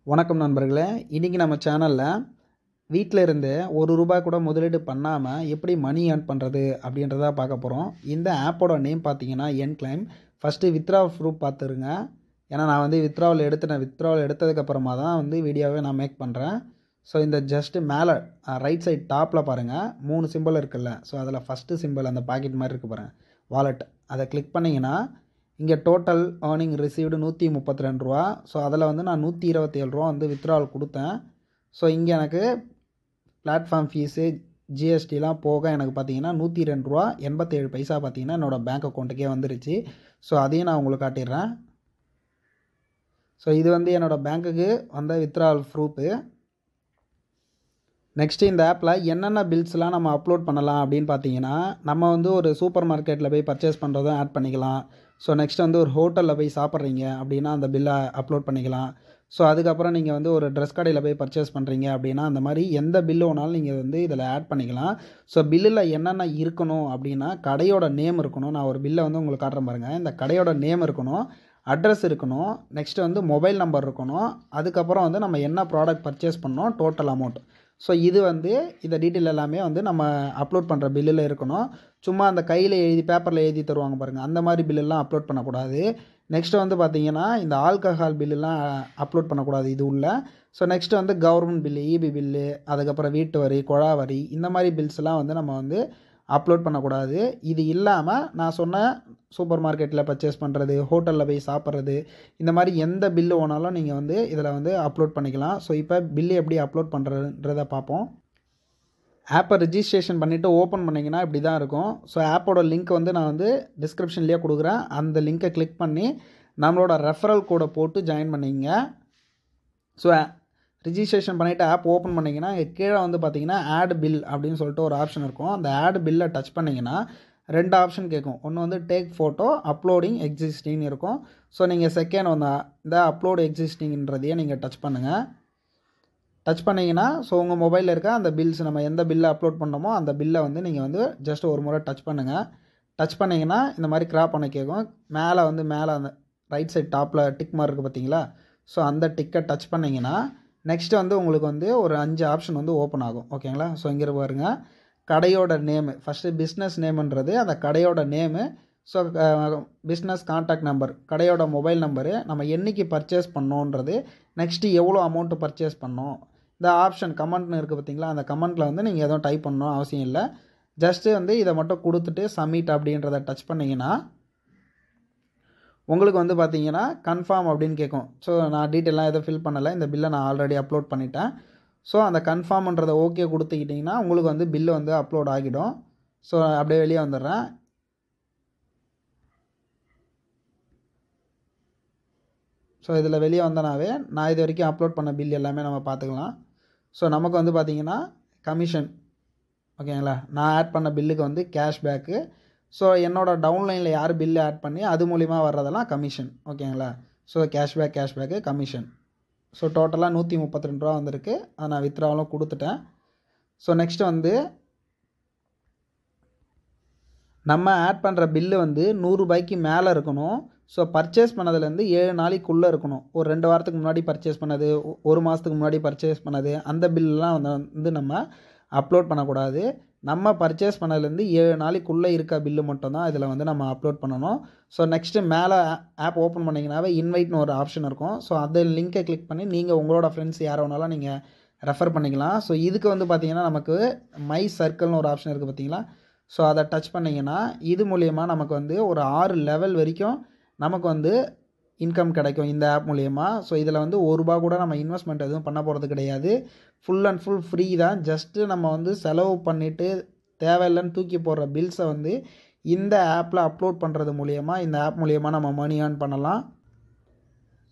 வணக்கம் நண்பர்களே. இன்றைக்கி நம்ம சேனலில் வீட்டில் இருந்து ₹1 கூட முதலீடு பண்ணாமல் எப்படி மணி ஏர்ன் பண்ணுறது அப்படின்றத பார்க்க போகிறோம். இந்த ஆப்போட நேம் பார்த்தீங்கன்னா என்க்ளைம். ஃபஸ்ட்டு வித்ட்ராவல் ப்ரூஃப் பார்த்துருங்க. ஏன்னா நான் வித்ட்ராவல் எடுத்துட்டேன். வித்ட்ராவல் எடுத்ததுக்கப்புறமா தான் வீடியோவே நான் மேக் பண்ணுறேன். ஸோ இந்த ஜஸ்ட்டு மேலே ரைட் சைட் டாப்பில் பாருங்கள் 3 சிம்பிள் இருக்குல்ல. ஸோ அதில் ஃபஸ்ட்டு சிம்பிள் அந்த பாக்கெட் மாதிரி இருக்குது பாருங்கள், வாலெட். அதை கிளிக் பண்ணிங்கன்னா இங்கே டோட்டல் ஏர்னிங் ரிசீவ்டு ₹132. ஸோ அதில் நான் ₹127 வித்ட்ராவல் கொடுத்தேன். ஸோ இங்கே எனக்கு பிளாட்ஃபார்ம் ஃபீஸு ஜிஎஸ்டிலாம் போக எனக்கு பார்த்தீங்கன்னா ₹102.87 பார்த்தீங்கன்னா என்னோடய பேங்க் அக்கௌண்ட்டுக்கே வந்துருச்சு. ஸோ அதையும் நான் உங்களுக்கு காட்டிடுறேன். ஸோ இது என்னோடய பேங்க்குக்கு வந்த வித்ட்ராவல் ப்ரூஃபு. நெக்ஸ்ட்டு இந்த ஆப்பில் என்னென்ன பில்ஸ்லாம் நம்ம அப்லோட் பண்ணலாம் அப்படின்னு பார்த்தீங்கன்னா, நம்ம ஒரு சூப்பர் மார்க்கெட்டில் போய் பர்ச்சேஸ் பண்ணுறதும் ஆட் பண்ணிக்கலாம். ஸோ நெக்ஸ்ட் ஒரு ஹோட்டலில் போய் சாப்பிட்றீங்க அப்படின்னா அந்த பில்லை அப்லோட் பண்ணிக்கலாம். ஸோ அதுக்கப்புறம் நீங்கள் ஒரு ட்ரெஸ் கடையில் போய் பர்ச்சேஸ் பண்ணுறீங்க அப்படின்னா அந்த மாதிரி எந்த பில்லு வேணாலும் நீங்கள் இதில் ஆட் பண்ணிக்கலாம். ஸோ பில்லில் என்னென்ன இருக்கணும் அப்படின்னா, கடையோட நேம் இருக்கணும். நான் ஒரு பில்லை உங்களுக்கு காட்டுறேன் பாருங்கள். இந்த கடையோட நேம் இருக்கணும், அட்ரஸ் இருக்கணும், நெக்ஸ்ட்டு மொபைல் நம்பர் இருக்கணும், அதுக்கப்புறம் நம்ம என்ன ப்ராடக்ட் பர்ச்சேஸ் பண்ணோம், டோட்டல் அமௌண்ட். ஸோ இது இந்த டீட்டெயில் எல்லாமே நம்ம அப்லோட் பண்ணுற பில்லில் இருக்கணும். சும்மா அந்த கையில் எழுதி பேப்பரில் எழுதி தருவாங்க பாருங்கள், அந்த மாதிரி பில்லெல்லாம் அப்லோட் பண்ணக்கூடாது. நெக்ஸ்ட்டு பார்த்தீங்கன்னா இந்த ஆல்கஹால் பில்லுலாம் அப்லோட் பண்ணக்கூடாது இது உள்ள. So next government bill, EB bill, அதுக்கப்புறம் வீட்டு வரி, குழா வரி, இந்த மாதிரி பில்ஸ்லாம் நம்ம அப்லோட் பண்ணக்கூடாது. இது இல்லாமல் நான் சொன்ன சூப்பர் மார்க்கெட்டில் பர்ச்சேஸ் பண்ணுறது, ஹோட்டலில் போய் சாப்பிட்றது, இந்த மாதிரி எந்த பில்லு வேணாலும் நீங்கள் இதில் அப்லோட் பண்ணிக்கலாம். ஸோ இப்போ பில்லு எப்படி அப்லோட் பண்ணுறதுன்றதை பார்ப்போம். ஆப்பை ரிஜிஸ்ட்ரேஷன் பண்ணிவிட்டு ஓப்பன் பண்ணிங்கன்னா இப்படி தான் இருக்கும். ஸோ ஆப்போட லிங்க் நான் டிஸ்கிரிப்ஷன்லேயே கொடுக்குறேன். அந்த லிங்க்கை கிளிக் பண்ணி நம்மளோட ரெஃபரல் கோடை போட்டு ஜாயின் பண்ணிங்க. ஸோ ரிஜிஸ்ட்ரேஷன் பண்ணிவிட்டு ஆப் ஓப்பன் பண்ணிங்கன்னா இங்கே கீழே பார்த்தீங்கன்னா ஆட் பில் அப்படின்னு சொல்லிட்டு ஒரு ஆப்ஷன் இருக்கும். அந்த ஆட் பில்லை டச் பண்ணிங்கன்னா 2 ஆப்ஷன் கேட்கும். ஒன்று டேக் ஃபோட்டோ, அப்லோடிங் எக்ஸிஸ்டிங்னு இருக்கும். ஸோ நீங்கள் செகண்ட் இந்த அப்லோடு எக்ஸிஸ்டிங்ன்றதையே நீங்கள் டச் பண்ணுங்கள். டச் பண்ணிங்கன்னா ஸோ உங்கள் மொபைலில் இருக்க அந்த பில்ஸ் நம்ம எந்த பில்லை அப்லோட் பண்ணோமோ அந்த பில்லை நீங்கள் ஜஸ்ட் ஒரு முறை டச் பண்ணுங்கள். டச் பண்ணிங்கன்னா இந்த மாதிரி கிராப் பண்ண கேட்கும். மேலே அந்த ரைட் சைட் டாப்பில் டிக் மார்க் இருக்குது பார்த்தீங்களா. ஸோ அந்த டிக்கை டச் பண்ணிங்கன்னா நெக்ஸ்ட்டு உங்களுக்கு ஒரு 5 ஆப்ஷன் ஓப்பன் ஆகும். ஓகேங்களா. ஸோ இங்கே பாருங்க, கடையோட நேமு ஃபஸ்ட்டு பிஸ்னஸ் நேமுன்றது அந்த கடையோட name. So business contact number, கடையோட மொபைல் நம்பரு, நம்ம என்றைக்கு பர்ச்சேஸ் பண்ணோன்றது, நெக்ஸ்ட்டு எவ்வளோ அமௌண்ட்டு பர்ச்சேஸ் பண்ணோம். இந்த ஆப்ஷன் கமெண்ட்னு இருக்குது பார்த்தீங்களா, அந்த கமெண்ட்டில் நீங்கள் எதுவும் டைப் பண்ணணும் அவசியம் இல்லை. ஜஸ்ட்டு இதை மட்டும் கொடுத்துட்டு சப்மிட் அப்படின்றத டச் பண்ணிங்கன்னா உங்களுக்கு பார்த்தீங்கன்னா கன்ஃபார்ம் அப்படின்னு கேட்கும். ஸோ நான் டீட்டெயிலாம் எதுவும் ஃபில் பண்ணலை, இந்த பில்லை நான் ஆல்ரெடி அப்லோட் பண்ணிட்டேன். ஸோ அந்த கன்ஃபார்ம்ன்றதை ஓகே கொடுத்துக்கிட்டிங்கன்னா உங்களுக்கு பில்லு அப்லோட் ஆகிடும். ஸோ அப்படியே வெளியே வந்துடுறேன். ஸோ இதில் வெளியே வந்தனாவே நான் இது வரைக்கும் அப்லோட் பண்ண பில் எல்லாமே நம்ம பார்த்துக்கலாம். ஸோ நமக்கு பார்த்தீங்கன்னா கமிஷன். ஓகேங்களா. நான் ஆட் பண்ண பில்லுக்கு கேஷ்பேக்கு. ஸோ என்னோடய டவுன்லைனில் யார் பில்லு ஆட் பண்ணி அது மூலிமா வர்றதெல்லாம் கமிஷன். ஓகேங்களா. So cashback commission. ஸோ டோட்டலாக ₹132 வந்திருக்கு. அதை நான் வித்ட்ராவலும் கொடுத்துட்டேன். ஸோ நெக்ஸ்ட்டு நம்ம ஆட் பண்ணுற பில்லு ₹100 மேலே இருக்கணும். ஸோ பர்ச்சேஸ் பண்ணதுலேருந்து 7 நாளைக்குள்ளே இருக்கணும். ஒரு 2 வாரத்துக்கு முன்னாடி பர்ச்சேஸ் பண்ணது, 1 மாதத்துக்கு முன்னாடி பர்ச்சேஸ் பண்ணது, அந்த பில்லாம் நம்ம அப்லோட் பண்ணக்கூடாது. நம்ம பர்ச்சேஸ் பண்ணதுலேருந்து 7 நாளைக்குள்ளே இருக்க பில்லு மட்டும்தான் இதில் நம்ம அப்லோட் பண்ணணும். ஸோ நெக்ஸ்ட்டு மேலே ஆப் ஓப்பன் பண்ணிங்கனாவே இன்வைட்னு ஒரு ஆப்ஷன் இருக்கும். ஸோ அந்த லிங்க்கை கிளிக் பண்ணி நீங்கள் உங்களோட ஃப்ரெண்ட்ஸ் யாரை வேணாலும் நீங்கள் ரெஃபர் பண்ணிக்கலாம். ஸோ இதுக்கு பார்த்தீங்கன்னா நமக்கு மை சர்க்கிள்னு ஒரு ஆப்ஷன் இருக்குது பார்த்தீங்களா. ஸோ அதை டச் பண்ணிங்கன்னா இது மூலயமா நமக்கு ஒரு 6 லெவல் வரைக்கும் நமக்கு இன்கம் கிடைக்கும் இந்த ஆப் மூலயமா. ஸோ இதில் ₹1 கூட நம்ம இன்வெஸ்ட்மெண்ட் எதுவும் பண்ண போகிறது கிடையாது. ஃபுல் அண்ட் ஃபுல் ஃப்ரீ தான். ஜஸ்ட்டு நம்ம செலவு பண்ணிவிட்டு தேவையில்லைன்னு தூக்கி போடுற பில்ஸை இந்த ஆப்பில் அப்லோட் பண்ணுறது மூலயமா, இந்த ஆப் மூலயமா நம்ம மணி ஏர்ன் பண்ணலாம்.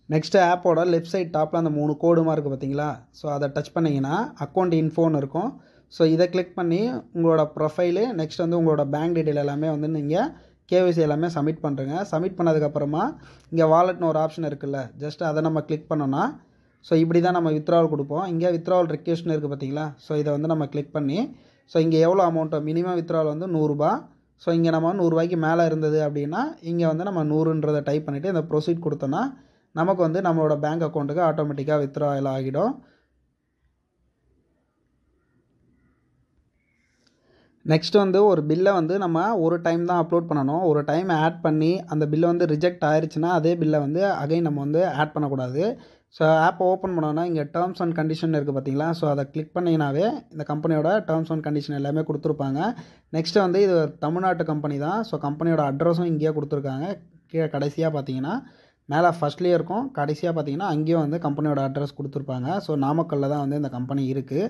நெக்ஸ்ட்டு ஆப்போட லெஃப்ட் சைட் டாப்பில் அந்த 3 கோடுமா இருக்குது பார்த்தீங்களா. ஸோ அதை டச் பண்ணிங்கன்னா அக்கௌண்ட் இன்ஃபோன்னு இருக்கும். ஸோ இதை கிளிக் பண்ணி உங்களோட ப்ரொஃபைலு, நெக்ஸ்ட் உங்களோட பேங்க் டீட்டெயில் எல்லாமே நீங்கள் கேஒய்சி எல்லாமே சப்மிட் பண்ணுறேங்க. சப்மிட் பண்ணதுக்கப்புறமா இங்கே வாலெட்னு ஒரு ஆப்ஷன் இருக்குல்ல, ஜஸ்ட் அதை நம்ம கிளிக் பண்ணோன்னா ஸோ இப்படி தான் நம்ம வித்ட்ராவல் கொடுப்போம். இங்கே வித்ட்ராவல் ரிக்வெஸ்ட்னு இருக்குது பார்த்தீங்களா. ஸோ இதை நம்ம கிளிக் பண்ணி ஸோ இங்கே எவ்வளோ அமௌண்ட்டோ மினிமம் வித்ட்ராவல் ₹100. ஸோ இங்கே நம்ம ₹100 மேலே இருந்தது அப்படின்னா இங்கே நம்ம 100ன்றதை டைப் பண்ணிவிட்டு இந்த ப்ரொசீட் கொடுத்தோன்னா நமக்கு வந்து நம்மளோட பேங்க் அக்கௌண்ட்டுக்கு ஆட்டோமேட்டிக்காக வித்ட்ராயல் ஆகிடும். நெக்ஸ்ட் வந்து ஒரு பில்லை வந்து நம்ம ஒரு டைம் தான் அப்லோட் பண்ணணும். ஒரு டைம் ஆட் பண்ணி அந்த பில்லை வந்து ரிஜெக்ட் ஆயிருச்சுன்னா அதே பில்லை வந்து அகைன் நம்ம வந்து ஆட் பண்ணக்கூடாது. ஸோ ஆப்பை ஓப்பன் பண்ணோன்னா இங்கே டேர்ம்ஸ் அண்ட் கண்டிஷன் இருக்குது பார்த்தீங்களா? ஸோ அதை கிளிக் பண்ணிங்கனாவே இந்த கம்பெனியோட டேர்ம்ஸ் அண்ட் கண்டிஷன் எல்லாமே கொடுத்துருப்பாங்க. நெக்ஸ்ட்டு வந்து இது தமிழ்நாட்டு கம்பெனி தான். ஸோ கம்பெனியோட அட்ரஸும் இங்கேயே கொடுத்துருக்காங்க. கீழே கடைசியாக பார்த்தீங்கன்னா மேலே ஃபஸ்ட்லேயே இருக்கும், கடைசியாக பார்த்தீங்கன்னா அங்கேயும் வந்து கம்பெனியோட அட்ரஸ் கொடுத்துருப்பாங்க. ஸோ நாமக்கல்லில் தான் வந்து இந்த கம்பெனி இருக்குது.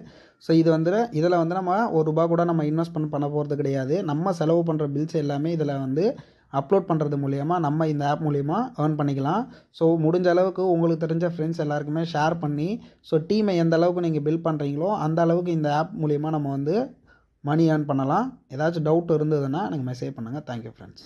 ஸோ இது வந்து இதில் வந்து நம்ம ₹1 கூட நம்ம இன்வெஸ்ட்மெண்ட் பண்ண போகிறது கிடையாது. நம்ம செலவு பண்ணுற பில்ஸ் எல்லாமே இதில் வந்து அப்லோட் பண்ணுறது மூலிமா நம்ம இந்த ஆப் மூலிமா ஏர்ன் பண்ணிக்கலாம். ஸோ முடிஞ்ச அளவுக்கு உங்களுக்கு தெரிஞ்ச ஃப்ரெண்ட்ஸ் எல்லாருக்குமே ஷேர் பண்ணி, ஸோ டீமை எந்த அளவுக்கு நீங்கள் பில்ட் பண்ணுறீங்களோ அந்த அளவுக்கு இந்த ஆப் மூலிமா நம்ம வந்து மணி ஏர்ன் பண்ணலாம். ஏதாச்சும் டவுட் இருந்ததுன்னா எனக்கு மெசேஜ் பண்ணுங்கள். Thank you friends.